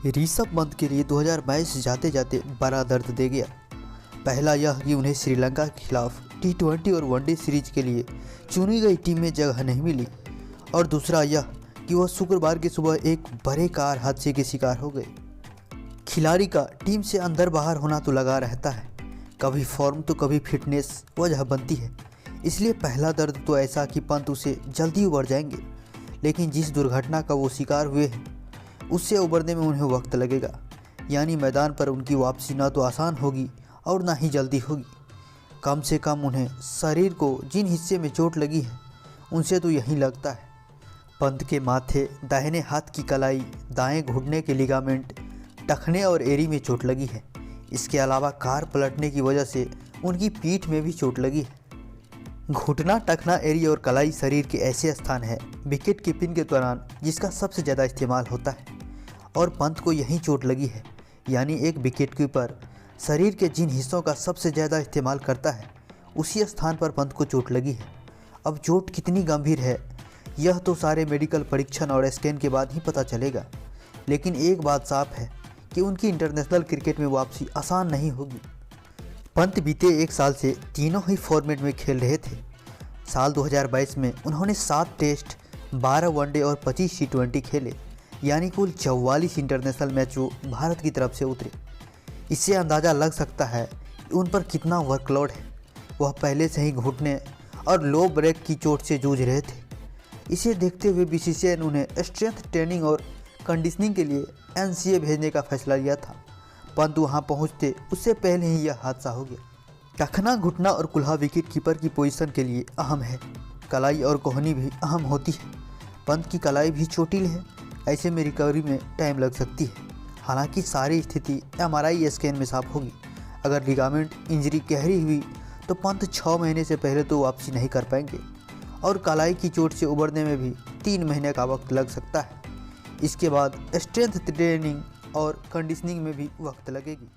ऋषभ पंत के लिए 2022 जाते जाते बड़ा दर्द दे गया। पहला यह कि उन्हें श्रीलंका के खिलाफ T20 और वनडे सीरीज के लिए चुनी गई टीम में जगह नहीं मिली, और दूसरा यह कि वह शुक्रवार की सुबह एक बड़े कार हादसे के शिकार हो गए। खिलाड़ी का टीम से अंदर बाहर होना तो लगा रहता है, कभी फॉर्म तो कभी फिटनेस वजह बनती है। इसलिए पहला दर्द तो ऐसा कि पंत उसे जल्दी उबर जाएंगे, लेकिन जिस दुर्घटना का वो शिकार हुए हैं उससे उबरने में उन्हें वक्त लगेगा। यानी मैदान पर उनकी वापसी ना तो आसान होगी और ना ही जल्दी होगी। कम से कम उन्हें शरीर को जिन हिस्से में चोट लगी है उनसे तो यही लगता है। पंत के माथे, दाहिने हाथ की कलाई, दाएं घुटने के लिगामेंट, टखने और एड़ी में चोट लगी है। इसके अलावा कार पलटने की वजह से उनकी पीठ में भी चोट लगी है। घुटना, टखना, एड़ी और कलाई शरीर के ऐसे स्थान है विकेट कीपिंग के दौरान जिसका सबसे ज़्यादा इस्तेमाल होता है, और पंत को यहीं चोट लगी है। यानी एक विकेट कीपर शरीर के जिन हिस्सों का सबसे ज़्यादा इस्तेमाल करता है उसी स्थान पर पंत को चोट लगी है। अब चोट कितनी गंभीर है यह तो सारे मेडिकल परीक्षण और स्कैन के बाद ही पता चलेगा, लेकिन एक बात साफ है कि उनकी इंटरनेशनल क्रिकेट में वापसी आसान नहीं होगी। पंत बीते एक साल से तीनों ही फॉर्मेट में खेल रहे थे। साल 2022 में उन्होंने 7 टेस्ट, 12 वनडे और 25 T20 खेले, यानी कुल 44 इंटरनेशनल मैच वो भारत की तरफ से उतरे। इससे अंदाज़ा लग सकता है कि उन पर कितना वर्कलोड है। वह पहले से ही घुटने और लो ब्रेक की चोट से जूझ रहे थे। इसे देखते हुए BCCI ने उन्हें स्ट्रेंथ ट्रेनिंग और कंडीशनिंग के लिए NCA भेजने का फैसला लिया था। परंतु वहाँ पहुँचते उससे पहले ही यह हादसा हो गया। टखना, घुटना और कुल्हा विकेट कीपर की पोजीशन के लिए अहम है। कलाई और कोहनी भी अहम होती है। पंत की कलाई भी चोटिल है, ऐसे में रिकवरी में टाइम लग सकती है। हालांकि सारी स्थिति MRI स्कैन में साफ होगी। अगर लिगामेंट इंजरी गहरी हुई तो पंत 6 महीने से पहले तो वापसी नहीं कर पाएंगे, और कलाई की चोट से उबरने में भी 3 महीने का वक्त लग सकता है। इसके बाद स्ट्रेंथ ट्रेनिंग और कंडीशनिंग में भी वक्त लगेगी।